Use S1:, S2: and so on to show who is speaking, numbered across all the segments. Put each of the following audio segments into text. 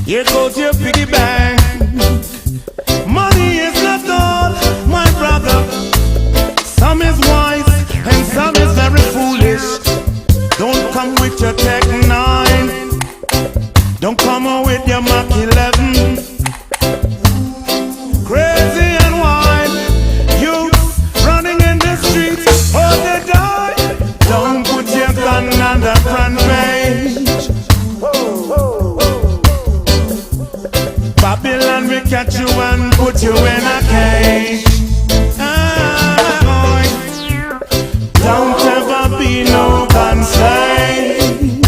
S1: Here goes your piggy bank. Money is not all, my brother. Some is wise and some is very foolish. Don't come with your Tech 9. Don't come on with your Mach 11. Crazy and wild, you running in the streets, oh they die. Don't put your gun on the front page. Babylon will catch you and put you in a cage. Don't ever be no gun slave.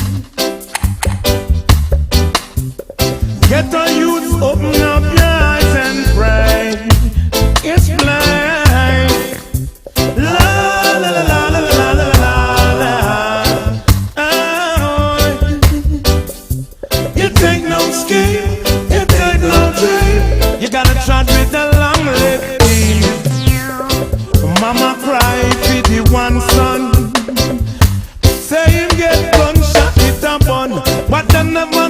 S1: Get the youth, open up your eyes and pray. It's plain. La la la la la la la la la. You take no scheme, you take no dream. You gotta trot with the long leg team. Mama cry for the one son. Say him get gunshot, hit a bun, but then never